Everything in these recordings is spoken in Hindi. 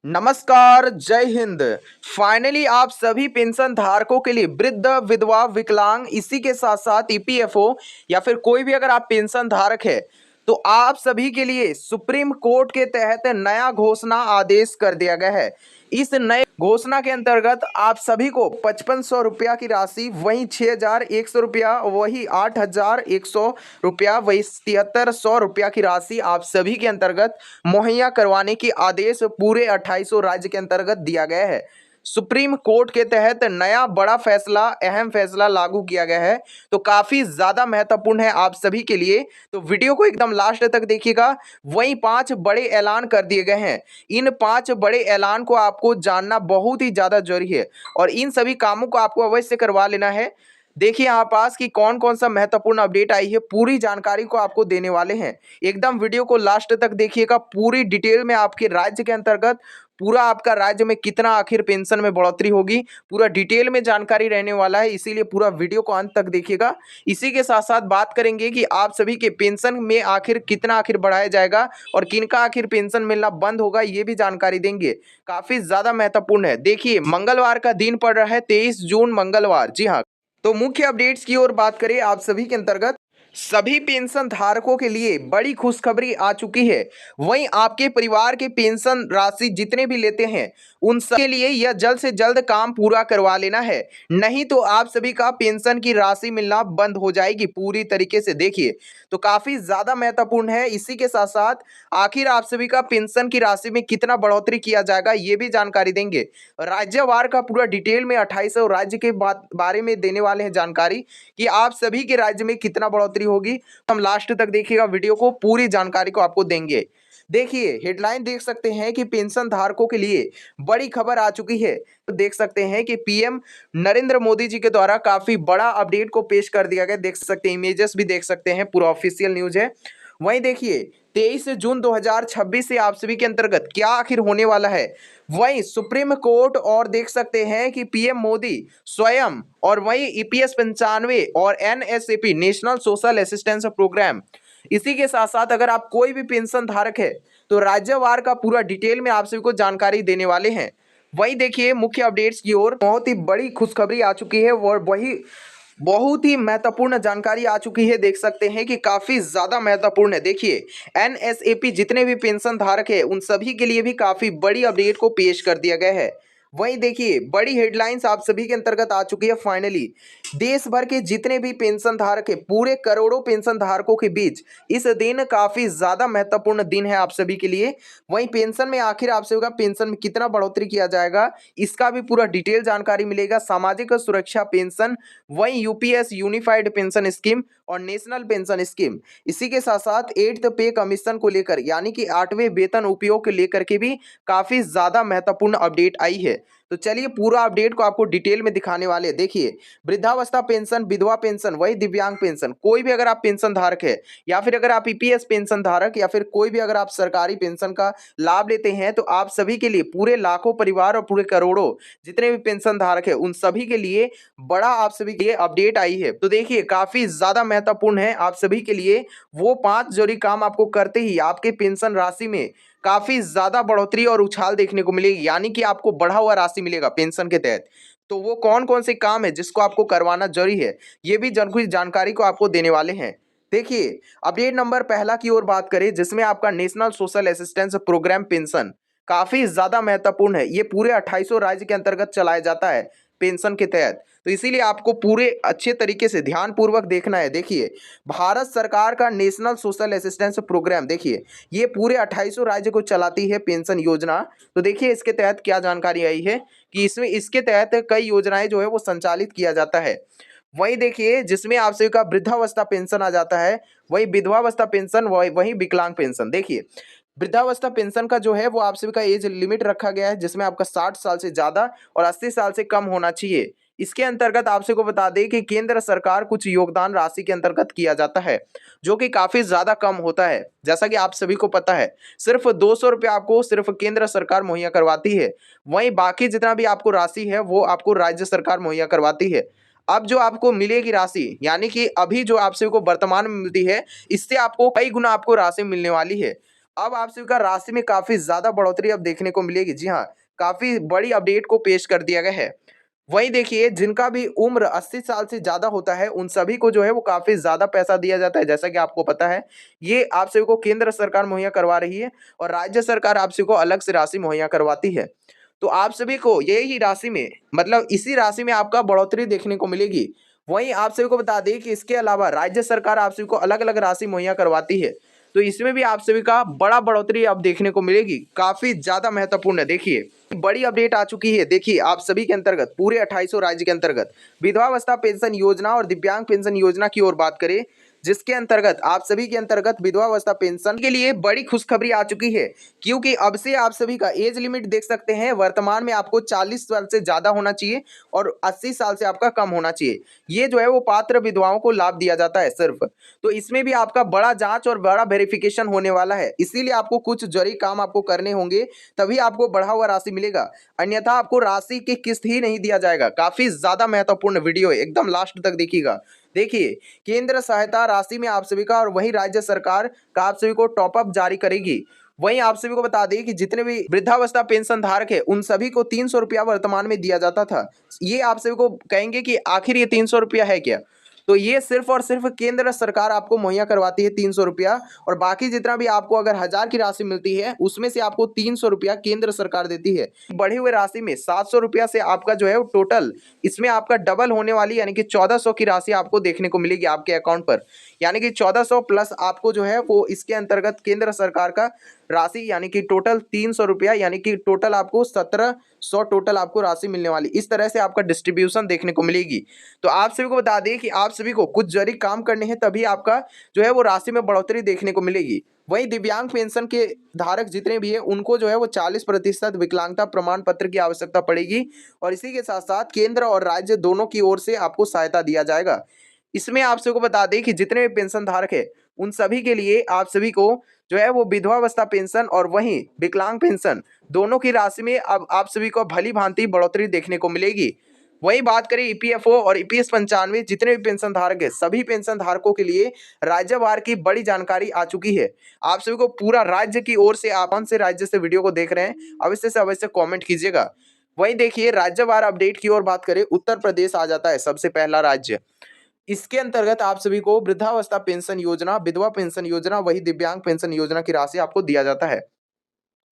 नमस्कार, जय हिंद। फाइनली आप सभी पेंशन धारकों के लिए वृद्ध, विधवा, विकलांग, इसी के साथ साथ ईपीएफओ या फिर कोई भी अगर आप पेंशन धारक है तो आप सभी के लिए सुप्रीम कोर्ट के तहत नया घोषणा आदेश कर दिया गया है। इस नए घोषणा के अंतर्गत आप सभी को 5500 रुपया की राशि, वहीं 6100 रुपया, वही 8100 रुपया, वही 7300 रुपया की राशि आप सभी के अंतर्गत मुहैया करवाने की आदेश पूरे 2800 राज्य के अंतर्गत दिया गया है। सुप्रीम कोर्ट के तहत नया बड़ा फैसला, अहम फैसला लागू किया गया है, तो काफी ज्यादा महत्वपूर्ण है आप सभी के लिए। तो वीडियो को एकदम लास्ट तक देखिएगा। वहीं 5 बड़े ऐलान कर दिए गए हैं। इन 5 बड़े ऐलान को आपको जानना बहुत ही ज्यादा जरूरी है और इन सभी कामों को आपको अवश्य करवा लेना है। देखिए यहाँ पास कि कौन कौन सा महत्वपूर्ण अपडेट आई है, पूरी जानकारी को आपको देने वाले हैं। एकदम वीडियो को लास्ट तक देखिएगा। पूरी डिटेल में आपके राज्य के अंतर्गत पूरा आपका राज्य में कितना आखिर पेंशन में बढ़ोतरी होगी, पूरा डिटेल में जानकारी रहने वाला है, इसीलिए पूरा वीडियो को अंत तक देखिएगा। इसी के साथ साथ बात करेंगे कि आप सभी के पेंशन में आखिर कितना आखिर बढ़ाया जाएगा और किनका आखिर पेंशन मिलना बंद होगा, ये भी जानकारी देंगे। काफी ज्यादा महत्वपूर्ण है। देखिए मंगलवार का दिन पड़ रहा है 23 जून मंगलवार। जी हाँ, तो मुख्य अपडेट्स की ओर बात करें आप सभी के अंतर्गत सभी पेंशन धारकों के लिए बड़ी खुशखबरी आ चुकी है। वहीं आपके परिवार के पेंशन राशि जितने भी लेते हैं उन सब के लिए यह जल्द से जल्द काम पूरा करवा लेना है, नहीं तो आप सभी का पेंशन की राशि मिलना बंद हो जाएगी पूरी तरीके से। देखिए तो काफी ज्यादा महत्वपूर्ण है। इसी के साथ साथ आखिर आप सभी का पेंशन की राशि में कितना बढ़ोतरी किया जाएगा ये भी जानकारी देंगे। राज्यवार का पूरा डिटेल में 2800 राज्य के बारे में देने वाले हैं जानकारी कि आप सभी के राज्य में कितना बढ़ोतरी होगी। हम लास्ट तक देखिएगा वीडियो को, पूरी जानकारी को आपको देंगे। देखिए हेडलाइन देख सकते हैं कि पेंशन धारकों के लिए बड़ी खबर आ चुकी है। तो देख सकते हैं कि पीएम नरेंद्र मोदी जी के द्वारा काफी बड़ा अपडेट को पेश कर दिया गया। देख सकते हैं, इमेजेस भी देख सकते हैं, पूरा ऑफिशियल न्यूज है। वहीं देखिए 23 जून 2026 से आप सभी के अंतर्गत क्या आखिर होने वाला है। वहीं सुप्रीम कोर्ट और देख सकते हैं कि पीएम मोदी स्वयं और वहीं ईपीएस 95 और NSAP national social assistance programme, इसी के साथ साथ अगर आप कोई भी पेंशन धारक है तो राज्यवार का पूरा डिटेल में आप सभी को जानकारी देने वाले हैं। वहीं देखिए मुख्य अपडेट्स की ओर बहुत ही बड़ी खुशखबरी आ चुकी है और वही बहुत ही महत्वपूर्ण जानकारी आ चुकी है। देख सकते हैं कि काफी ज्यादा महत्वपूर्ण है। देखिए एनएसएपी जितने भी पेंशन धारक है उन सभी के लिए भी काफी बड़ी अपडेट को पेश कर दिया गया है। वहीं देखिए बड़ी हेडलाइंस आप सभी के अंतर्गत आ चुकी है। फाइनली देश भर के जितने भी पेंशन धारक है, पूरे करोड़ों पेंशन धारकों के बीच इस दिन काफी ज्यादा महत्वपूर्ण दिन है आप सभी के लिए। वहीं पेंशन में आखिर आप सभी का पेंशन में कितना बढ़ोतरी किया जाएगा इसका भी पूरा डिटेल जानकारी मिलेगा। सामाजिक सुरक्षा पेंशन, वहीं यूपीएस यूनिफाइड पेंशन स्कीम और नेशनल पेंशन स्कीम, इसी के साथ साथ 8th पे कमीशन को लेकर यानी कि 8वें वेतन उपयोग को लेकर के भी काफी ज्यादा महत्वपूर्ण अपडेट आई है। तो चलिए पूरा अपडेट को आपको डिटेल में दिखाने वाले हैं। देखिए वृद्धावस्था पेंशन, विधवा पेंशन, वही दिव्यांग पेंशन, कोई भी अगर आप पेंशन धारक है या फिर अगर आप ईपीएस पेंशन धारक या फिर कोई भी अगर आप सरकारी पेंशन का लाभ लेते हैं तो आप सभी के लिए, पूरे लाखों परिवार और पूरे करोड़ों जितने भी पेंशन धारक है उन सभी के लिए बड़ा आप सभी के लिए अपडेट आई है। तो देखिए काफी ज्यादा महत्वपूर्ण है आप सभी के लिए। वो 5 जरूरी काम आपको करते ही आपके पेंशन राशि में काफी ज्यादा बढ़ोतरी और उछाल देखने को मिलेगी, यानी कि आपको बढ़ा हुआ राशि मिलेगा पेंशन के तहत। तो वो कौन कौन से काम है जिसको आपको करवाना जरूरी है, ये भी कुछ जानकारी को आपको देने वाले हैं। देखिए अपडेट नंबर पहला की ओर बात करें जिसमें आपका national social assistance programme pension काफी ज्यादा महत्वपूर्ण है। ये पूरे 2800 राज्य के अंतर्गत चलाया जाता है पेंशन के तहत, तो इसीलिए आपको पूरे अच्छे तरीके से ध्यान पूर्वक देखना है। देखिए भारत सरकार का नेशनल सोशल असिस्टेंस प्रोग्राम, देखिए ये पूरे 2800 राज्य को चलाती है पेंशन योजना। तो देखिए इसके तहत क्या जानकारी आई है कि इसमें इसके तहत कई योजनाएं जो है वो संचालित किया जाता है। वही देखिए जिसमें आप सभी का वृद्धावस्था पेंशन आ जाता है, वही विधवावस्था पेंशन, वही विकलांग पेंशन। देखिए वृद्धावस्था पेंशन का जो है वो आप सभी का एज लिमिट रखा गया है जिसमें आपका 60 साल से ज्यादा और 80 साल से कम होना चाहिए। इसके अंतर्गत आप सभी को बता दें कि केंद्र सरकार कुछ योगदान राशि के अंतर्गत किया जाता है जो कि काफी ज्यादा कम होता है। जैसा कि आप सभी को पता है सिर्फ 200 रुपये आपको सिर्फ केंद्र सरकार मुहैया करवाती है, वहीं बाकी जितना भी आपको राशि है वो आपको राज्य सरकार मुहैया करवाती है। अब जो आपको मिलेगी राशि, यानी कि अभी जो आप सभी को वर्तमान में मिलती है इससे आपको कई गुना आपको राशि मिलने वाली है। अब आप सभी का राशि में काफी ज्यादा बढ़ोतरी अब देखने को मिलेगी। जी हाँ, काफी बड़ी अपडेट को पेश कर दिया गया है। वहीं देखिए, जिनका भी उम्र 80 साल से ज्यादा होता है उन सभी को जो है वो काफी ज्यादा पैसा दिया जाता है। जैसा कि आपको पता है, ये आप सभी को केंद्र सरकार मुहैया करवा रही है और राज्य सरकार आप सभी को अलग से राशि मुहैया करवाती है। तो आप सभी को यही राशि में, मतलब इसी राशि में आपका बढ़ोतरी देखने को मिलेगी। वहीं आप सभी को बता दें कि इसके अलावा राज्य सरकार आप सभी को अलग अलग राशि मुहैया करवाती है, तो इसमें भी आप सभी का बड़ा बढ़ोतरी अब देखने को मिलेगी, काफी ज्यादा महत्वपूर्ण है। देखिए, बड़ी अपडेट आ चुकी है। देखिए, आप सभी के अंतर्गत पूरे 2800 राज्य के अंतर्गत विधवावस्था पेंशन योजना और दिव्यांग पेंशन योजना की ओर बात करें, जिसके अंतर्गत आप सभी के अंतर्गत विधवावस्था पेंशन के लिए बड़ी खुशखबरी आ चुकी है, क्योंकि अब से आप सभी का एज लिमिट देख सकते हैं। वर्तमान में आपको 40 साल से ज्यादा होना चाहिए और 80 साल से आपका कम होना चाहिए। ये जो है वो पात्र विधवाओं को लाभ दिया जाता है सिर्फ। तो इसमें भी आपका बड़ा जांच और बड़ा वेरिफिकेशन होने वाला है, इसीलिए आपको कुछ जरूरी काम आपको करने होंगे, तभी आपको बढ़ा हुआ राशि मिलेगा, अन्यथा आपको राशि की किस्त ही नहीं दिया जाएगा। काफी ज्यादा महत्वपूर्ण वीडियो है, एकदम लास्ट तक देखिएगा। देखिए, केंद्र सहायता राशि में आप सभी का और वही राज्य सरकार का आप सभी को टॉपअप जारी करेगी। वहीं आप सभी को बता दें कि जितने भी वृद्धावस्था पेंशन धारक है उन सभी को 300 रुपया वर्तमान में दिया जाता था। ये आप सभी को कहेंगे कि आखिर ये 300 रुपया है क्या, तो ये सिर्फ और सिर्फ केंद्र सरकार आपको मुहैया करवाती है 300 रुपया, और बाकी जितना भी आपको अगर 1000 की राशि मिलती है उसमें से आपको 300 रुपया केंद्र सरकार देती है। बढ़ी हुई राशि में 700 रुपया से आपका जो है वो टोटल इसमें आपका डबल होने वाली, यानी कि 1400 की राशि आपको देखने को मिलेगी आपके अकाउंट पर। यानी कि 1400 प्लस आपको जो है वो इसके अंतर्गत केंद्र सरकार का राशि, यानी कि टोटल 300 रुपया, यानी कि टोटल आपको 1700 टोटल आपको राशि मिलने वाली। इस तरह से आपका डिस्ट्रीब्यूशन देखने को मिलेगी। तो आप सभी को बता दें कि आप सभी को कुछ जरूरी काम करने हैं, तभी आपका जो है वो राशि में बढ़ोतरी देखने को मिलेगी। वहीं दिव्यांग पेंशन के धारक जितने भी है उनको जो है वो 40% विकलांगता प्रमाण पत्र की आवश्यकता पड़ेगी, और इसी के साथ साथ केंद्र और राज्य दोनों की ओर से आपको सहायता दिया जाएगा। इसमें आप सभी को बता दें कि जितने भी पेंशन धारक है उन सभी के लिए आप सभी को जो है वो विधवावस्था पेंशन और वहीं विकलांग पेंशन दोनों की राशि में अब आप सभी को भली भांति बढ़ोतरी देखने को मिलेगी। वही बात करें ईपीएफओ और ईपीएस 95, जितने भी पेंशन धारक है सभी पेंशन धारकों के लिए राज्यवार की बड़ी जानकारी आ चुकी है। आप सभी को पूरा राज्य की ओर से, आप कौन से राज्य से वीडियो को देख रहे हैं अवश्य से अवश्य कमेंट कीजिएगा। वही देखिए, राज्यवार अपडेट की ओर बात करें, उत्तर प्रदेश आ जाता है सबसे पहला राज्य। इसके अंतर्गत आप सभी को वृद्धावस्था पेंशन योजना, विधवा पेंशन योजना, वही दिव्यांग पेंशन योजना की राशि आपको दिया जाता है।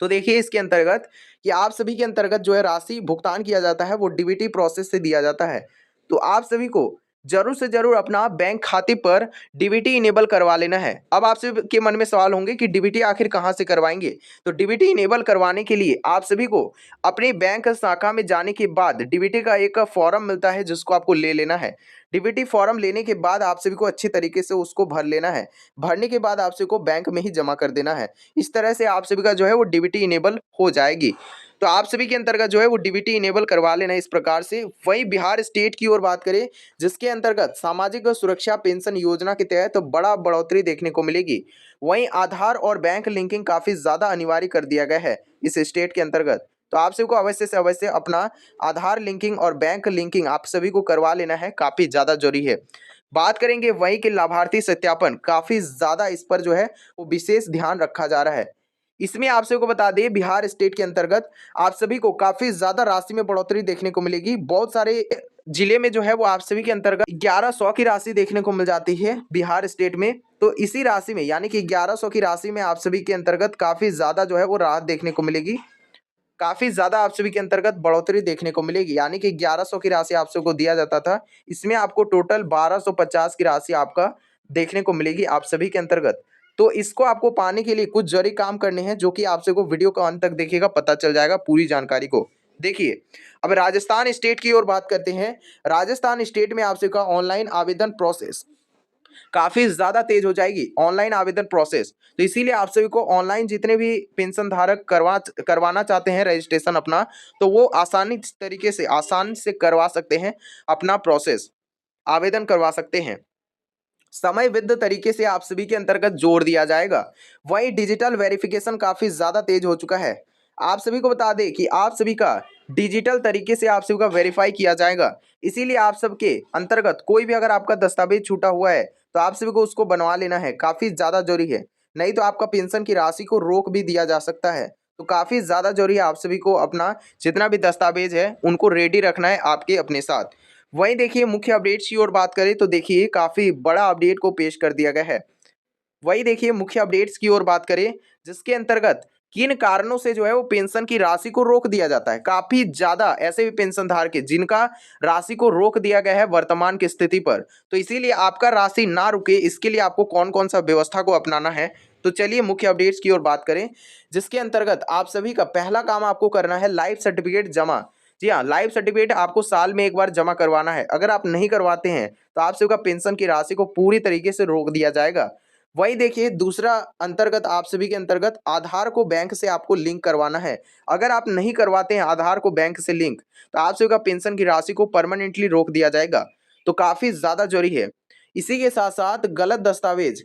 तो देखिए, इसके अंतर्गत कि आप सभी के अंतर्गत जो है राशि भुगतान किया जाता है वो डीबीटी प्रोसेस से दिया जाता है। तो आप सभी को जरूर से जरूर अपना बैंक खाते पर डीबीटी इनेबल करवा लेना है। अब आप सभी के मन में सवाल होंगे कि डीबीटी आखिर कहां से करवाएंगे, तो डीबीटी इनेबल करवाने के लिए आप सभी को अपने बैंक शाखा में जाने के बाद डीबीटी का एक फॉर्म मिलता है जिसको आपको ले लेना है। डीबीटी फॉर्म लेने के बाद आप सभी को अच्छी तरीके से उसको भर लेना है। भरने के बाद आप सभी को बैंक में ही जमा कर देना है। इस तरह से आप सभी का जो है वो डीबीटी इनेबल हो जाएगी। तो आप सभी के अंतर्गत जो है वो डीबीटी इनेबल करवा लेना इस प्रकार से। वही बिहार स्टेट की ओर बात करें, जिसके अंतर्गत सामाजिक सुरक्षा पेंशन योजना के तहत तो बड़ा बढ़ोतरी देखने को मिलेगी। वहीं आधार और बैंक लिंकिंग काफी ज्यादा अनिवार्य कर दिया गया है इस स्टेट के अंतर्गत। तो आप सभी को अवश्य से अवश्य अपना आधार लिंकिंग और बैंक लिंकिंग आप सभी को करवा लेना है, काफी ज्यादा जरूरी है। बात करेंगे वहीं के लाभार्थी सत्यापन, काफी ज्यादा इस पर जो है वो विशेष ध्यान रखा जा रहा है। इसमें आप सभी को बता दें, बिहार स्टेट के अंतर्गत आप सभी को काफी ज्यादा राशि में बढ़ोतरी देखने को मिलेगी। बहुत सारे जिले में जो है वो आप सभी के अंतर्गत 1100 की राशि देखने को मिल जाती है बिहार स्टेट में। तो इसी राशि में, यानी कि 1100 की राशि में आप सभी के अंतर्गत काफी ज्यादा जो है वो राहत देखने को मिलेगी, काफी ज्यादा आप सभी के अंतर्गत बढ़ोतरी देखने को मिलेगी। यानी कि 1100 की राशि आप सबको दिया जाता था, इसमें आपको टोटल 1250 की राशि आपका देखने को मिलेगी आप सभी के अंतर्गत। तो इसको आपको पाने के लिए कुछ जरूरी काम करने हैं, जो कि आप सबको वीडियो का अंत तक देखिएगा, पता चल जाएगा पूरी जानकारी को। देखिए, अब राजस्थान स्टेट की ओर बात करते हैं। राजस्थान स्टेट में आप सबका ऑनलाइन आवेदन प्रोसेस काफी ज्यादा तेज हो जाएगी, ऑनलाइन आवेदन प्रोसेस। तो इसीलिए आप सभी को ऑनलाइन जितने भी पेंशन धारक करवाना चाहते हैं रजिस्ट्रेशन अपना, तो वो आसानी तरीके से आसान से करवा सकते हैं, अपना प्रोसेस आवेदन करवा सकते हैं। समयबद्ध तरीके से आप सभी के अंतर्गत जोड़ दिया जाएगा। वही डिजिटल वेरिफिकेशन काफी ज्यादा तेज हो चुका है। आप सभी को बता दें कि आप सभी का डिजिटल तरीके से आप सभी का वेरीफाई किया जाएगा। इसीलिए आप सबके अंतर्गत कोई भी अगर आपका दस्तावेज छूटा हुआ है तो आप सभी को उसको बनवा लेना है, काफी ज्यादा जरूरी है। नहीं तो आपका पेंशन की राशि को रोक भी दिया जा सकता है। तो काफ़ी ज़्यादा जरूरी है आप सभी को अपना जितना भी दस्तावेज है उनको रेडी रखना है आपके अपने साथ। वहीं देखिए मुख्य अपडेट्स की ओर बात करें तो देखिए काफ़ी बड़ा अपडेट को पेश कर दिया गया है। वही देखिए मुख्य अपडेट्स की ओर बात करें जिसके अंतर्गत किन कारणों से जो है वो पेंशन की राशि को रोक दिया जाता है। काफी ज्यादा ऐसे भी पेंशन धारक हैं जिनका राशि को रोक दिया गया है वर्तमान की स्थिति पर। तो इसीलिए आपका राशि ना रुके इसके लिए आपको कौन कौन सा व्यवस्था को अपनाना है, तो चलिए मुख्य अपडेट्स की ओर बात करें जिसके अंतर्गत आप सभी का पहला काम आपको करना है लाइफ सर्टिफिकेट जमा। जी हाँ, लाइफ सर्टिफिकेट आपको साल में एक बार जमा करवाना है। अगर आप नहीं करवाते हैं तो आप सभी का पेंशन की राशि को पूरी तरीके से रोक दिया जाएगा। वही देखिए दूसरा अंतर्गत आप सभी के अंतर्गत आधार को बैंक से आपको लिंक करवाना है। अगर आप नहीं करवाते हैं आधार को बैंक से लिंक तो आप सभी का पेंशन की राशि को परमानेंटली रोक दिया जाएगा। तो काफी ज्यादा जरूरी है। इसी के साथ साथ गलत दस्तावेज,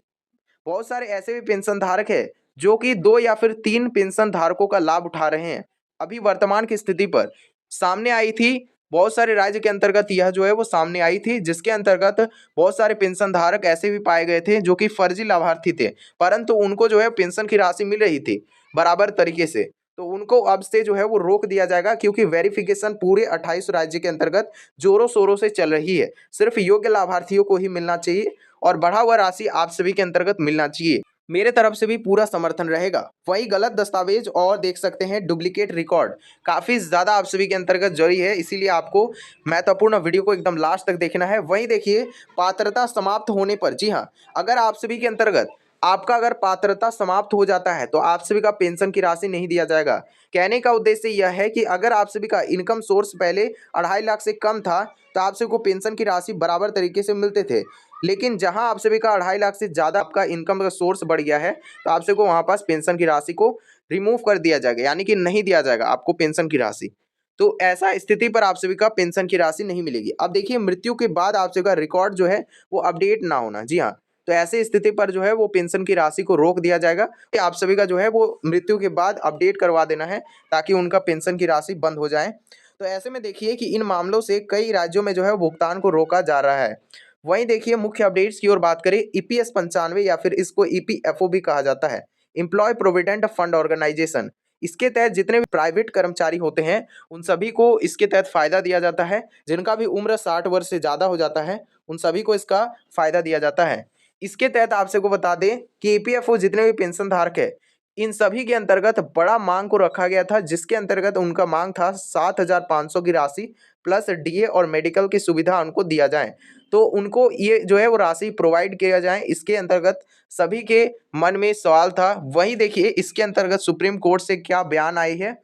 बहुत सारे ऐसे भी पेंशन धारक है जो कि 2 या फिर 3 पेंशन धारकों का लाभ उठा रहे हैं। अभी वर्तमान की स्थिति पर सामने आई थी, बहुत सारे राज्य के अंतर्गत यह जो है वो सामने आई थी जिसके अंतर्गत बहुत सारे पेंशन धारक ऐसे भी पाए गए थे जो कि फर्जी लाभार्थी थे, परंतु उनको जो है पेंशन की राशि मिल रही थी बराबर तरीके से। तो उनको अब से जो है वो रोक दिया जाएगा क्योंकि वेरिफिकेशन पूरे 28 राज्य के अंतर्गत जोरों शोरों से चल रही है। सिर्फ योग्य लाभार्थियों को ही मिलना चाहिए और बढ़ा हुआ राशि आप सभी के अंतर्गत मिलना चाहिए। मेरे तरफ से भी पूरा समर्थन रहेगा। वही गलत दस्तावेज और देख सकते हैं डुप्लीकेट रिकॉर्ड काफी ज्यादा आप सभी के अंतर्गत जरूरी है, इसीलिए आपको महत्वपूर्ण वीडियो को एकदम लास्ट तक देखना है। वही देखिए पात्रता समाप्त होने पर, जी हाँ, अगर आप सभी के अंतर्गत आपका अगर पात्रता समाप्त हो जाता है तो आप सभी का पेंशन की राशि नहीं दिया जाएगा। कहने का उद्देश्य यह है कि अगर आप सभी का इनकम सोर्स पहले 2.5 लाख से कम था तो आप सभी को पेंशन की राशि बराबर तरीके से मिलते थे, लेकिन जहां आप सभी का 2.5 लाख से ज़्यादा आपका इनकम का सोर्स बढ़ गया है तो आप सभी को वहां पास पेंशन की राशि को रिमूव कर दिया जाएगा, यानी कि नहीं दिया जाएगा आपको पेंशन की राशि। तो ऐसा स्थिति पर आप सभी का पेंशन की राशि नहीं मिलेगी। अब देखिए मृत्यु के बाद आप सभी का रिकॉर्ड जो है वो अपडेट ना होना, जी हाँ, तो ऐसे स्थिति पर जो है वो पेंशन की राशि को रोक दिया जाएगा। आप सभी का जो है वो मृत्यु के बाद अपडेट करवा देना है ताकि उनका पेंशन की राशि बंद हो जाए। तो ऐसे में देखिए कि इन मामलों से कई राज्यों में जो है भुगतान को रोका जा रहा है। वहीं देखिए मुख्य अपडेट्स की ओर बात करें ईपीएस 95 या फिर इसको ईपीएफओ भी कहा जाता है, एम्प्लॉय प्रोविडेंट फंड ऑर्गेनाइजेशन। इसके तहत जितने भी प्राइवेट कर्मचारी होते हैं उन सभी को इसके तहत फायदा दिया जाता है। जिनका भी उम्र 60 वर्ष से ज़्यादा हो जाता है उन सभी को इसका फायदा दिया जाता है। इसके तहत आप सबको बता दें कि ईपीएफओ जितने भी पेंशन धारक है इन सभी के अंतर्गत बड़ा मांग को रखा गया था, जिसके अंतर्गत उनका मांग था 7,500 की राशि प्लस डीए और मेडिकल की सुविधा उनको दिया जाए। तो उनको ये जो है वो राशि प्रोवाइड किया जाए, इसके अंतर्गत सभी के मन में सवाल था। वही देखिए इसके अंतर्गत सुप्रीम कोर्ट से क्या बयान आई है,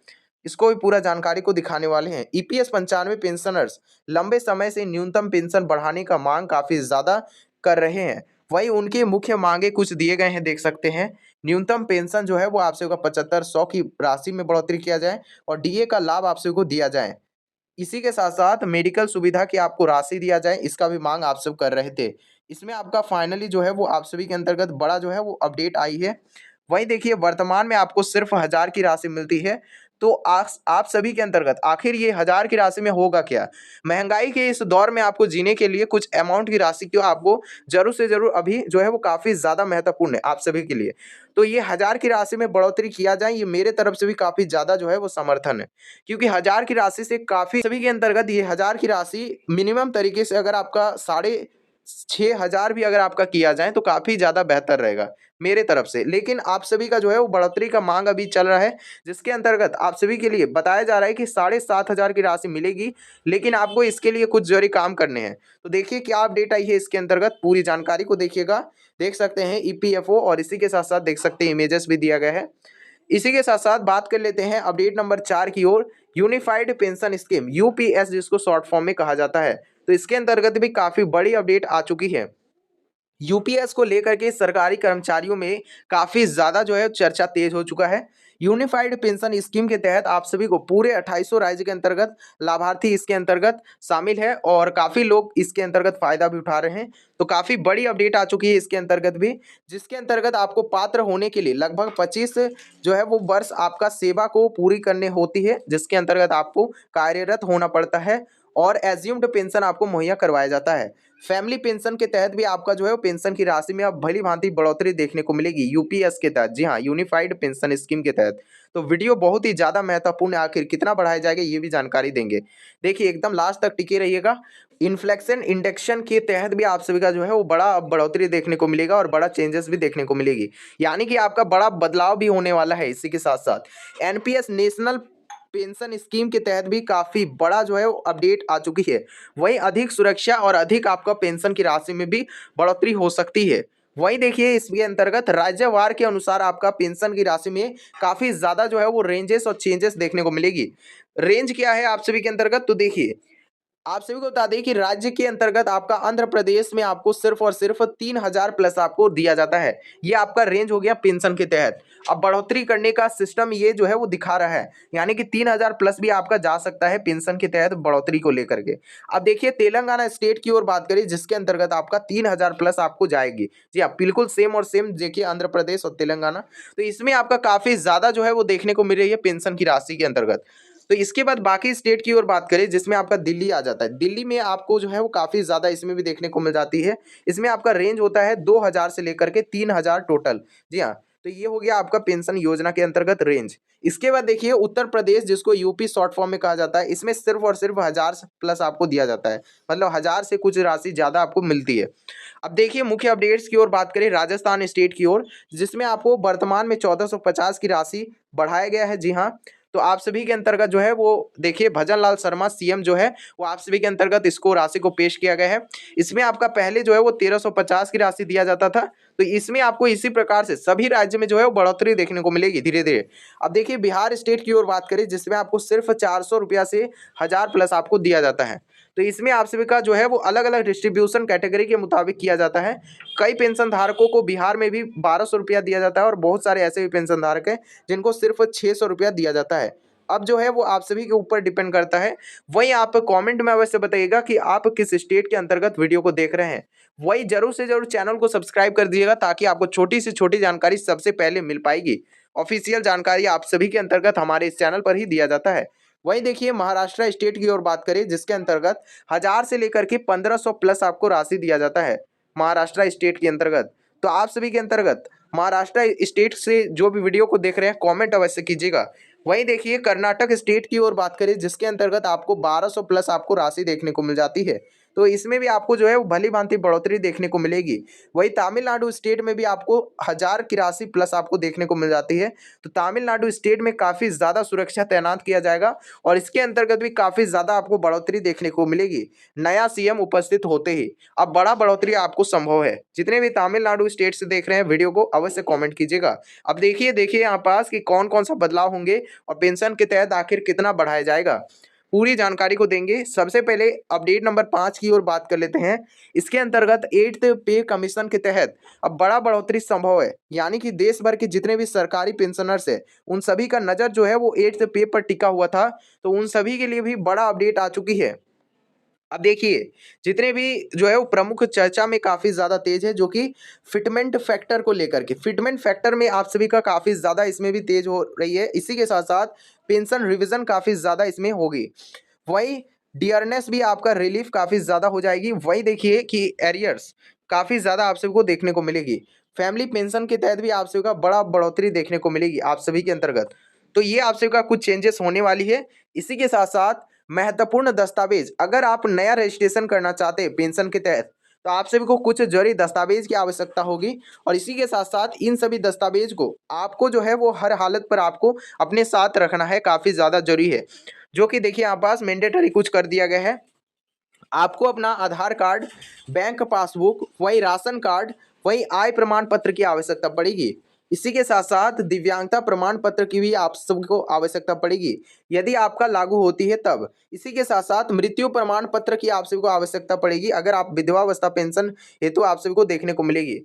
इसको भी पूरा जानकारी को दिखाने वाले हैं। ईपीएस 95 पेंशनर्स लंबे समय से न्यूनतम पेंशन बढ़ाने का मांग काफी ज्यादा कर रहे हैं। वही उनकी मुख्य मांगे कुछ दिए गए हैं, देख सकते हैं। न्यूनतम पेंशन जो है वो आप सभी का 7500 की राशि में बढ़ोतरी किया जाए और डीए का लाभ आप सभी को दिया जाए। इसी के साथ साथ मेडिकल सुविधा की आपको राशि दिया जाए, इसका भी मांग आप सब कर रहे थे। इसमें आपका फाइनली जो है वो आप सभी के अंतर्गत बड़ा जो है वो अपडेट आई है। वहीं देखिए वर्तमान में आपको सिर्फ 1000 की राशि मिलती है। तो आप सभी के अंतर्गत आखिर ये 1000 की राशि में होगा क्या? महंगाई के इस दौर में आपको जीने के लिए कुछ अमाउंट की राशि क्यों आपको जरूर से जरूर अभी जो है वो काफी ज्यादा महत्वपूर्ण है आप सभी के लिए। तो ये 1000 की राशि में बढ़ोतरी किया जाए, ये मेरे तरफ से भी काफी ज्यादा जो है वो समर्थन है। क्योंकि 1000 की राशि से काफी सभी के अंतर्गत ये 1000 की राशि मिनिमम तरीके से अगर आपका 6,500 भी अगर आपका किया जाए तो काफी ज्यादा बेहतर रहेगा मेरे तरफ से। लेकिन आप सभी का जो है वो बढ़ोतरी का मांग अभी चल रहा है, जिसके अंतर्गत आप सभी के लिए बताया जा रहा है कि 7,500 की राशि मिलेगी, लेकिन आपको इसके लिए कुछ जरूरी काम करने हैं। तो देखिए क्या अपडेट आई है इसके अंतर्गत, पूरी जानकारी को देखिएगा। देख सकते हैं ईपीएफओ और इसी के साथ साथ देख सकते हैं इमेजेस भी दिया गया है। इसी के साथ साथ बात कर लेते हैं अपडेट नंबर 4 की ओर, यूनिफाइड पेंशन स्कीम यूपीएस जिसको शॉर्ट फॉर्म में कहा जाता है। तो इसके अंतर्गत भी काफी बड़ी अपडेट आ चुकी है। यूपीएस को लेकर के सरकारी कर्मचारियों में काफी ज्यादा जो है चर्चा तेज हो चुका है। यूनिफाइड पेंशन स्कीम के तहत आप सभी को पूरे 2800 राज्य के अंतर्गत लाभार्थी इसके अंतर्गत शामिल है और काफी लोग इसके अंतर्गत फायदा भी उठा रहे हैं। तो काफी बड़ी अपडेट आ चुकी है इसके अंतर्गत भी, जिसके अंतर्गत आपको पात्र होने के लिए लगभग 25 जो है वो वर्ष आपका सेवा को पूरी करने होती है, जिसके अंतर्गत आपको कार्यरत होना पड़ता है और एज्यूम्ड पेंशन आपको मुहैया करवाया जाता है। फैमिली पेंशन के तहत भी आपका जो है वो पेंशन की राशि में अब भली भांति बढ़ोतरी देखने को मिलेगी यूपीएस के तहत, जी हाँ, यूनिफाइड पेंशन स्कीम के तहत। तो वीडियो बहुत ही ज़्यादा महत्वपूर्ण है, आखिर कितना बढ़ाया जाएगा ये भी जानकारी देंगे। देखिए एकदम लास्ट तक टिके रहिएगा। इन्फ्लेक्शन इंडेक्शन के तहत भी आप सभी का जो है वो बड़ा बढ़ोतरी देखने को मिलेगा और बड़ा चेंजेस भी देखने को मिलेगी, यानी कि आपका बड़ा बदलाव भी होने वाला है। इसी के साथ साथ एनपीएस नेशनल पेंशन स्कीम के तहत भी काफी बड़ा जो है वो अपडेट आ चुकी है। वहीं अधिक सुरक्षा और अधिक आपका पेंशन की राशि में भी बढ़ोतरी हो सकती है। वहीं देखिए इसके अंतर्गत राज्यवार के अनुसार आपका पेंशन की राशि में काफी ज्यादा जो है वो रेंजेस और चेंजेस देखने को मिलेगी। रेंज क्या है आप सभी के अंतर्गत, तो देखिए आप सभी को बता दें कि राज्य के अंतर्गत आपका आंध्र प्रदेश में आपको सिर्फ और सिर्फ 3,000 प्लस आपको दिया जाता है। ये आपका रेंज हो गया पेंशन के तहत। अब बढ़ोतरी करने का सिस्टम ये जो है वो दिखा रहा है, यानी कि 3,000 प्लस भी आपका जा सकता है पेंशन के तहत बढ़ोतरी को लेकर के। अब देखिए तेलंगाना स्टेट की ओर बात करें जिसके अंतर्गत आपका 3,000 प्लस आपको जाएगी। जी हाँ, बिल्कुल सेम और सेम देखिए आंध्र प्रदेश और तेलंगाना। तो इसमें आपका काफी ज्यादा जो है वो देखने को मिल रही है पेंशन की राशि के अंतर्गत। तो इसके बाद बाकी स्टेट की ओर बात करें जिसमें आपका दिल्ली आ जाता है। दिल्ली में आपको जो है वो काफ़ी ज़्यादा इसमें भी देखने को मिल जाती है। इसमें आपका रेंज होता है 2,000 से लेकर के 3,000 टोटल। जी हाँ, तो ये हो गया आपका पेंशन योजना के अंतर्गत रेंज। इसके बाद देखिए उत्तर प्रदेश जिसको यूपी शॉर्ट फॉर्म में कहा जाता है, इसमें सिर्फ और सिर्फ 1,000 प्लस आपको दिया जाता है, मतलब 1,000 से कुछ राशि ज़्यादा आपको मिलती है। अब देखिए मुख्य अपडेट्स की ओर बात करें राजस्थान स्टेट की ओर, जिसमें आपको वर्तमान में 1,450 की राशि बढ़ाया गया है। जी हाँ, तो आप सभी के अंतर्गत जो है वो देखिए भजन लाल शर्मा सीएम जो है वो आप सभी के अंतर्गत इसको राशि को पेश किया गया है। इसमें आपका पहले जो है वो 1,350 की राशि दिया जाता था, तो इसमें आपको इसी प्रकार से सभी राज्य में जो है वो बढ़ोतरी देखने को मिलेगी धीरे धीरे। अब देखिए बिहार स्टेट की ओर बात करें जिसमें आपको सिर्फ 400 रुपया से 1,000 प्लस आपको दिया जाता है। तो इसमें आप सभी का जो है वो अलग अलग डिस्ट्रीब्यूशन कैटेगरी के मुताबिक किया जाता है। कई पेंशन धारकों को बिहार में भी 1,200 रुपया दिया जाता है और बहुत सारे ऐसे भी पेंशन धारक हैं जिनको सिर्फ 600 रुपया दिया जाता है। अब जो है वो आप सभी के ऊपर डिपेंड करता है। वहीं आप कमेंट में अवश्य बताइएगा कि आप किस स्टेट के अंतर्गत वीडियो को देख रहे हैं। वही जरूर से जरूर चैनल को सब्सक्राइब कर दीजिएगा ताकि आपको छोटी से छोटी जानकारी सबसे पहले मिल पाएगी। ऑफिशियल जानकारी आप सभी के अंतर्गत हमारे इस चैनल पर ही दिया जाता है। वहीं देखिए महाराष्ट्र स्टेट की ओर बात करें जिसके अंतर्गत 1,000 से लेकर के 1,500 प्लस आपको राशि दिया जाता है महाराष्ट्र स्टेट के अंतर्गत। तो आप सभी के अंतर्गत महाराष्ट्र स्टेट से जो भी वीडियो को देख रहे हैं कमेंट अवश्य कीजिएगा। वहीं देखिए कर्नाटक स्टेट की ओर बात करें जिसके अंतर्गत आपको 1,200 प्लस आपको राशि देखने को मिल जाती है, तो इसमें भी आपको जो है वो भली भांति बढ़ोतरी देखने को मिलेगी। वहीं तमिलनाडु स्टेट में भी आपको 1,000 की राशि प्लस आपको देखने को मिल जाती है। तो तमिलनाडु स्टेट में काफ़ी ज़्यादा सुरक्षा तैनात किया जाएगा और इसके अंतर्गत भी काफ़ी ज़्यादा आपको बढ़ोतरी देखने को मिलेगी नया सीएम उपस्थित होते ही। अब बड़ा बढ़ोतरी आपको संभव है। जितने भी तमिलनाडु स्टेट से देख रहे हैं वीडियो को अवश्य कॉमेंट कीजिएगा। अब देखिए यहाँ पास कि कौन कौन सा बदलाव होंगे और पेंशन के तहत आखिर कितना बढ़ाया जाएगा, पूरी जानकारी को देंगे। सबसे पहले अपडेट नंबर 5 की ओर बात कर लेते हैं। इसके अंतर्गत 8th पे कमीशन के तहत अब बड़ा बढ़ोतरी संभव है, यानी कि देश भर के जितने भी सरकारी पेंशनर्स है उन सभी का नज़र जो है वो 8th पे पर टिका हुआ था, तो उन सभी के लिए भी बड़ा अपडेट आ चुकी है। अब देखिए जितने भी जो है वो प्रमुख चर्चा में काफ़ी ज़्यादा तेज है जो कि फिटमेंट फैक्टर को लेकर के, फिटमेंट फैक्टर में आप सभी का काफ़ी ज़्यादा इसमें भी तेज हो रही है। इसी के साथ साथ पेंशन रिवीजन काफ़ी ज़्यादा इसमें होगी। वहीं डियरनेस भी आपका रिलीफ काफ़ी ज़्यादा हो जाएगी। वहीं देखिए कि एरियर्स काफ़ी ज़्यादा आप सभी को देखने को मिलेगी। फैमिली पेंशन के तहत भी आप सभी का बड़ा बढ़ोतरी देखने को मिलेगी आप सभी के अंतर्गत। तो ये आप सभी का कुछ चेंजेस होने वाली है। इसी के साथ साथ महत्वपूर्ण दस्तावेज, अगर आप नया रजिस्ट्रेशन करना चाहते हैं पेंशन के तहत तो आप सभी को कुछ जरूरी दस्तावेज की आवश्यकता होगी और इसी के साथ साथ इन सभी दस्तावेज को आपको जो है वो हर हालत पर आपको अपने साथ रखना है, काफ़ी ज़्यादा जरूरी है। जो कि देखिए यहाँ पास मैंडेटरी कुछ कर दिया गया है। आपको अपना आधार कार्ड, बैंक पासबुक, वही राशन कार्ड, वही आय प्रमाण पत्र की आवश्यकता पड़ेगी। इसी के साथ साथ दिव्यांगता प्रमाण पत्र की भी आप सबको आवश्यकता पड़ेगी यदि आपका लागू होती है तब। इसी के साथ साथ मृत्यु प्रमाण पत्र की आप सभी को आवश्यकता पड़ेगी अगर आप विधवावस्था पेंशन हेतु आप सभी को देखने को मिलेगी।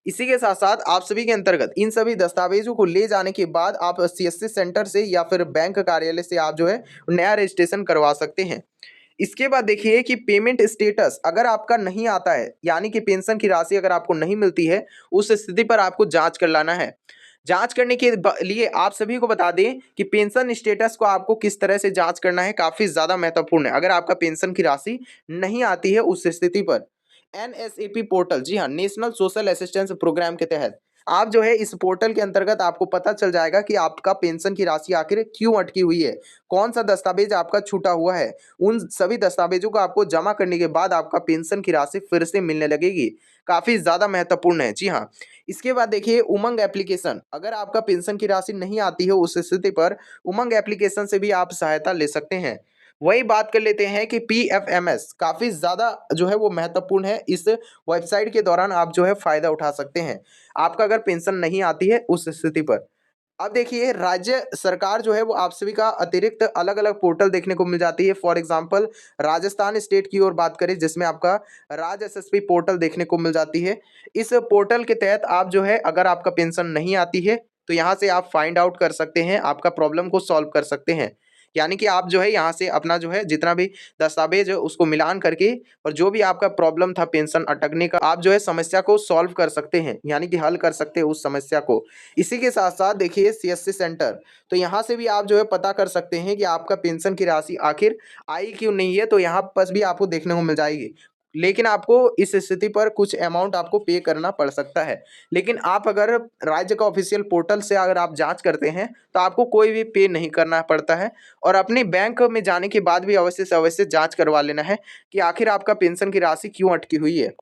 इसी के साथ साथ आप सभी के अंतर्गत इन सभी दस्तावेजों को ले जाने के बाद आप सीएससी सेंटर से या फिर बैंक कार्यालय से आप जो है नया रजिस्ट्रेशन करवा सकते हैं। इसके बाद देखिए कि पेमेंट स्टेटस अगर आपका नहीं आता है, यानी कि पेंशन की राशि अगर आपको नहीं मिलती है, उस स्थिति पर आपको जांच कर लाना है। जांच करने के लिए आप सभी को बता दें कि पेंशन स्टेटस को आपको किस तरह से जांच करना है, काफी ज्यादा महत्वपूर्ण है। अगर आपका पेंशन की राशि नहीं आती है उस स्थिति पर NSAP पोर्टल, जी हाँ, नेशनल सोशल असिस्टेंस प्रोग्राम के तहत आप जो है इस पोर्टल के अंतर्गत आपको पता चल जाएगा कि आपका पेंशन की राशि आखिर क्यों अटकी हुई है, कौन सा दस्तावेज आपका छूटा हुआ है। उन सभी दस्तावेजों को आपको जमा करने के बाद आपका पेंशन की राशि फिर से मिलने लगेगी। काफी ज्यादा महत्वपूर्ण है, जी हाँ। इसके बाद देखिए उमंग एप्लीकेशन, अगर आपका पेंशन की राशि नहीं आती है उस स्थिति पर उमंग एप्लीकेशन से भी आप सहायता ले सकते हैं। वही बात कर लेते हैं कि PFMS काफी ज्यादा जो है वो महत्वपूर्ण है। इस वेबसाइट के दौरान आप जो है फायदा उठा सकते हैं, आपका अगर पेंशन नहीं आती है उस स्थिति पर। अब देखिए राज्य सरकार जो है वो आप सभी का अतिरिक्त अलग अलग पोर्टल देखने को मिल जाती है। फॉर एग्जांपल राजस्थान स्टेट की ओर बात करें जिसमें आपका राज SSP पोर्टल देखने को मिल जाती है। इस पोर्टल के तहत आप जो है अगर आपका पेंशन नहीं आती है तो यहाँ से आप फाइंड आउट कर सकते हैं, आपका प्रॉब्लम को सॉल्व कर सकते हैं। यानी कि आप जो है यहाँ से अपना जो है जितना भी दस्तावेज है उसको मिलान करके और जो भी आपका प्रॉब्लम था पेंशन अटकने का आप जो है समस्या को सॉल्व कर सकते हैं, यानी कि हल कर सकते हैं उस समस्या को। इसी के साथ साथ देखिए CSC सेंटर, तो यहाँ से भी आप जो है पता कर सकते हैं कि आपका पेंशन की राशि आखिर आई क्यों नहीं है, तो यहाँ पर भी आपको देखने को मिल जाएगी। लेकिन आपको इस स्थिति पर कुछ अमाउंट आपको पे करना पड़ सकता है। लेकिन आप अगर राज्य का ऑफिशियल पोर्टल से अगर आप जांच करते हैं तो आपको कोई भी पे नहीं करना पड़ता है। और अपने बैंक में जाने के बाद भी अवश्य से अवश्य जांच करवा लेना है कि आखिर आपका पेंशन की राशि क्यों अटकी हुई है।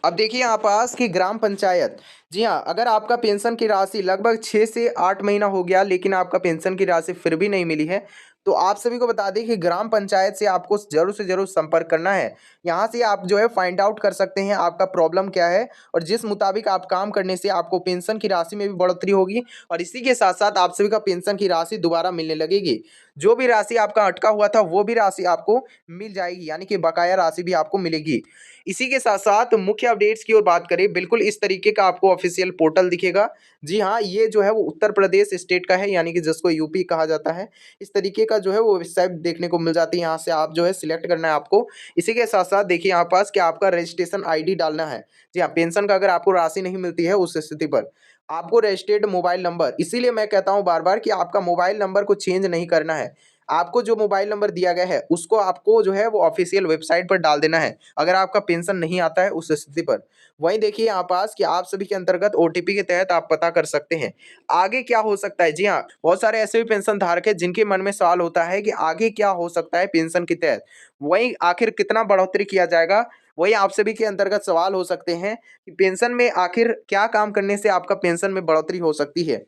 अब देखिए यहाँ पास कि ग्राम पंचायत, जी हाँ, अगर आपका पेंशन की राशि लगभग 6 से 8 महीना हो गया लेकिन आपका पेंशन की राशि फिर भी नहीं मिली है तो आप सभी को बता दें कि ग्राम पंचायत से आपको जरूर से जरूर संपर्क करना है। यहाँ से आप जो है फाइंड आउट कर सकते हैं आपका प्रॉब्लम क्या है और जिस मुताबिक आप काम करने से आपको पेंशन की राशि में भी बढ़ोतरी होगी और इसी के साथ साथ आप सभी का पेंशन की राशि दोबारा मिलने लगेगी। जो भी राशि आपका अटका हुआ था वो भी राशि आपको मिल जाएगी, यानी कि बकाया राशि भी आपको मिलेगी। इसी के साथ साथ मुख्य अपडेट्स की ओर बात करें, बिल्कुल इस तरीके का आपको ऑफिशियल पोर्टल दिखेगा। जी हाँ, ये जो है वो उत्तर प्रदेश स्टेट का है, यानी कि जिसको यूपी कहा जाता है। इस तरीके का जो है वो वेबसाइट देखने को मिल जाती है, यहाँ से आप जो है सिलेक्ट करना है आपको। इसी के साथ साथ देखिए यहाँ पास कि आपका रजिस्ट्रेशन ID डालना है। जी हाँ, पेंशन का अगर आपको राशि नहीं मिलती है उस स्थिति पर आपको रजिस्टर्ड मोबाइल नंबर, इसीलिए मैं कहता हूँ बार बार कि आपका मोबाइल नंबर को चेंज नहीं करना है। आपको जो मोबाइल नंबर दिया गया है उसको आपको जो है वो ऑफिशियल वेबसाइट पर डाल देना है अगर आपका पेंशन नहीं आता है उस स्थिति पर। वहीं देखिए यहाँ पास कि आप सभी के अंतर्गत OTP के तहत आप पता कर सकते हैं आगे क्या हो सकता है। जी हाँ, बहुत सारे ऐसे भी पेंशन धारक है जिनके मन में सवाल होता है कि आगे क्या हो सकता है पेंशन के तहत, वहीं आखिर कितना बढ़ोतरी किया जाएगा। वही आप सभी के अंतर्गत सवाल हो सकते हैं कि पेंशन में आखिर क्या काम करने से आपका पेंशन में बढ़ोतरी हो सकती है।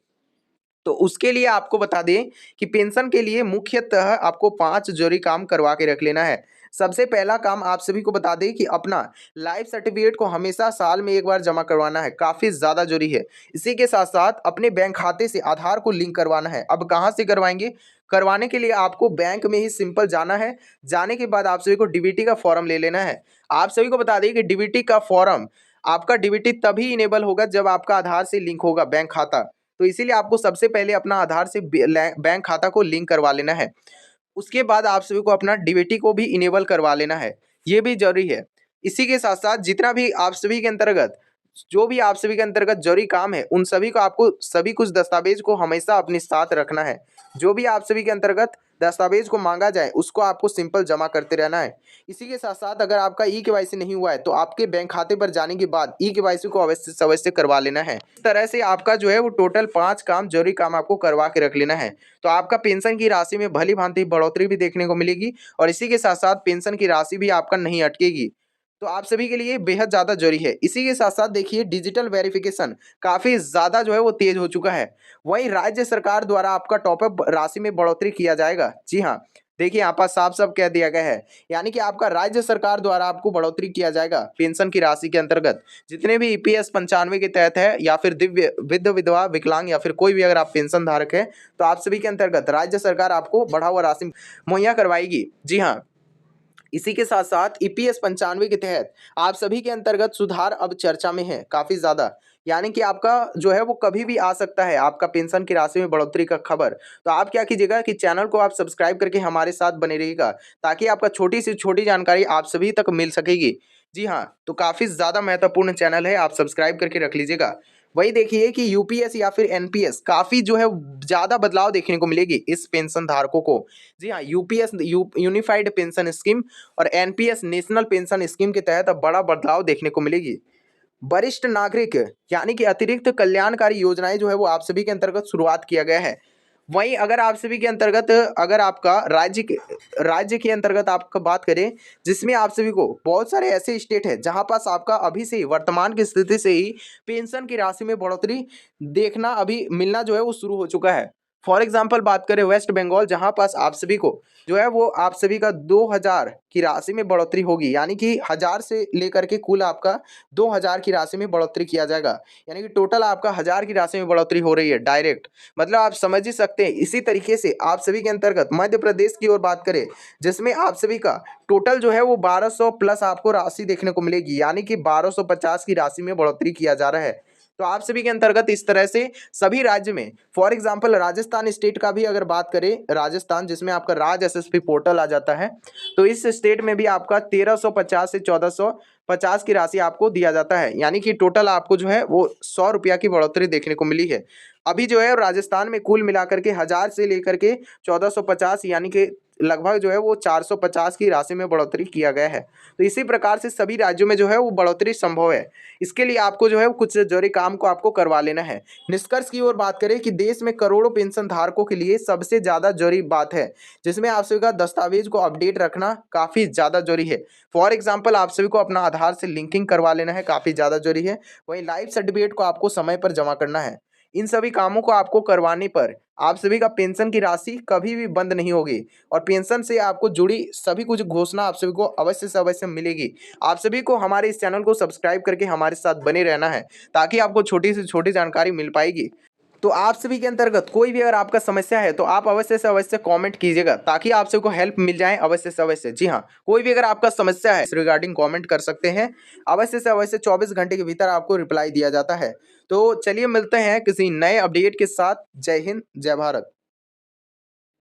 तो उसके लिए आपको बता दें कि पेंशन के लिए मुख्यतः आपको 5 जरूरी काम करवा के रख लेना है। सबसे पहला काम आप सभी को बता दें कि अपना लाइफ सर्टिफिकेट को हमेशा साल में एक बार जमा करवाना है, काफ़ी ज़्यादा जरूरी है। इसी के साथ साथ अपने बैंक खाते से आधार को लिंक करवाना है। अब कहाँ से करवाएंगे? करवाने के लिए आपको बैंक में ही सिंपल जाना है। जाने के बाद आप सभी को DBT का फॉर्म ले लेना है। आप सभी को बता दें कि DBT का फॉर्म, आपका DBT तभी इनेबल होगा जब आपका आधार से लिंक होगा बैंक खाता। तो इसीलिए आपको सबसे पहले अपना आधार से बैंक खाता को लिंक करवा लेना है। उसके बाद आप सभी को अपना DBT को भी इनेबल करवा लेना है, ये भी जरूरी है। इसी के साथ साथ जितना भी आप सभी के अंतर्गत जो भी आप सभी के अंतर्गत जरूरी काम है उन सभी को आपको सभी कुछ दस्तावेज को हमेशा अपने साथ रखना है। जो भी आप सभी के अंतर्गत दस्तावेज को मांगा जाए उसको आपको सिंपल जमा करते रहना है। इसी के साथ साथ अगर आपका E-KYC नहीं हुआ है तो आपके बैंक खाते पर जाने के बाद E-KYC को अवश्य से अवश्य करवा लेना है। इस तरह से आपका जो है वो टोटल 5 काम जरूरी काम आपको करवा के रख लेना है। तो आपका पेंशन की राशि में भली भांति बढ़ोतरी भी देखने को मिलेगी और इसी के साथ साथ पेंशन की राशि भी आपका नहीं अटकेगी। तो आप सभी के लिए बेहद ज़्यादा जरूरी है। इसी के साथ साथ देखिए डिजिटल वेरिफिकेशन काफ़ी ज़्यादा जो है वो तेज हो चुका है। वहीं राज्य सरकार द्वारा आपका टॉपअप राशि में बढ़ोतरी किया जाएगा। जी हाँ, देखिए यहाँ पर साफ साफ कह दिया गया है, यानी कि आपका राज्य सरकार द्वारा आपको बढ़ोतरी किया जाएगा पेंशन की राशि के अंतर्गत। जितने भी EPS 95 के तहत है या फिर दिव्य वृद्ध विधवा विकलांग या फिर कोई भी अगर आप पेंशन धारक है तो आप सभी के अंतर्गत राज्य सरकार आपको बढ़ा हुआ राशि मुहैया करवाएगी। जी हाँ, इसी के साथ साथ EPS 95 के तहत आप सभी के अंतर्गत सुधार अब चर्चा में है काफ़ी ज़्यादा, यानी कि आपका जो है वो कभी भी आ सकता है आपका पेंशन की राशि में बढ़ोतरी का खबर। तो आप क्या कीजिएगा कि चैनल को आप सब्सक्राइब करके हमारे साथ बने रहिएगा ताकि आपका छोटी से छोटी जानकारी आप सभी तक मिल सकेगी। जी हाँ, तो काफ़ी ज़्यादा महत्वपूर्ण चैनल है, आप सब्सक्राइब करके रख लीजिएगा। वही देखिए कि यूपीएस या फिर एनपीएस काफी जो है ज्यादा बदलाव देखने को मिलेगी इस पेंशन धारकों को। जी हाँ, यूपीएस यूनिफाइड पेंशन स्कीम और एनपीएस नेशनल पेंशन स्कीम के तहत अब बड़ा बदलाव देखने को मिलेगी। वरिष्ठ नागरिक यानी कि अतिरिक्त कल्याणकारी योजनाएं जो है वो आप सभी के अंतर्गत शुरुआत किया गया है। वहीं अगर आप सभी के अंतर्गत अगर आपका राज्य के अंतर्गत आपका बात करें, जिसमें आप सभी को बहुत सारे ऐसे स्टेट है जहां पास आपका अभी से ही वर्तमान की स्थिति से ही पेंशन की राशि में बढ़ोतरी देखना अभी मिलना जो है वो शुरू हो चुका है। फॉर एग्जाम्पल बात करें वेस्ट बंगाल, जहां पास आप सभी को जो है वो आप सभी का 2000 की राशि में बढ़ोतरी होगी, यानी कि 1000 से लेकर के कुल आपका 2000 की राशि में बढ़ोतरी किया जाएगा, यानी कि टोटल आपका 1000 की राशि में बढ़ोतरी हो रही है डायरेक्ट। मतलब आप समझ ही सकते हैं। इसी तरीके से आप सभी के अंतर्गत मध्य प्रदेश की ओर बात करें, जिसमें आप सभी का टोटल जो है वो 1200 प्लस आपको राशि देखने को मिलेगी, यानी कि 1250 की राशि में बढ़ोतरी किया जा रहा है। तो आप सभी के अंतर्गत इस तरह से सभी राज्य में, फॉर एग्जांपल राजस्थान स्टेट का भी अगर बात करें, राजस्थान जिसमें आपका राज एसएसपी पोर्टल आ जाता है, तो इस स्टेट में भी आपका 1350 से 1450 की राशि आपको दिया जाता है, यानी कि टोटल आपको जो है वो 100 रुपया की बढ़ोतरी देखने को मिली है। अभी जो है राजस्थान में कुल मिलाकर के 1000 से लेकर के 1450 यानी कि लगभग जो है वो 450 की राशि में बढ़ोतरी किया गया है। तो इसी प्रकार से सभी राज्यों में जो है वो बढ़ोतरी संभव है। इसके लिए आपको जो है कुछ जरूरी काम को आपको करवा लेना है। निष्कर्ष की ओर बात करें कि देश में करोड़ों पेंशन धारकों के लिए सबसे ज़्यादा जरूरी बात है, जिसमें आप सभी का दस्तावेज को अपडेट रखना काफ़ी ज़्यादा जरूरी है। फॉर एग्जाम्पल आप सभी को अपना आधार से लिंकिंग करवा लेना है, काफ़ी ज़्यादा जरूरी है। वहीं लाइफ सर्टिफिकेट को आपको समय पर जमा करना है। इन सभी कामों को आपको करवाने पर आप सभी का पेंशन की राशि कभी भी बंद नहीं होगी और पेंशन से आपको जुड़ी सभी कुछ घोषणा आप सभी को अवश्य से अवश्य मिलेगी। आप सभी को हमारे इस चैनल को सब्सक्राइब करके हमारे साथ बने रहना है, ताकि आपको छोटी से छोटी जानकारी मिल पाएगी। तो आप सभी के अंतर्गत कोई भी अगर आपका समस्या है तो आप अवश्य से अवश्य कमेंट कीजिएगा, ताकि आप सबको हेल्प मिल जाए अवश्य से अवश्य। जी हाँ, कोई भी अगर आपका समस्या है इस रिगार्डिंग कमेंट कर सकते हैं, अवश्य से अवश्य 24 घंटे के भीतर आपको रिप्लाई दिया जाता है। तो चलिए मिलते हैं किसी नए अपडेट के साथ। जय हिंद, जय भारत।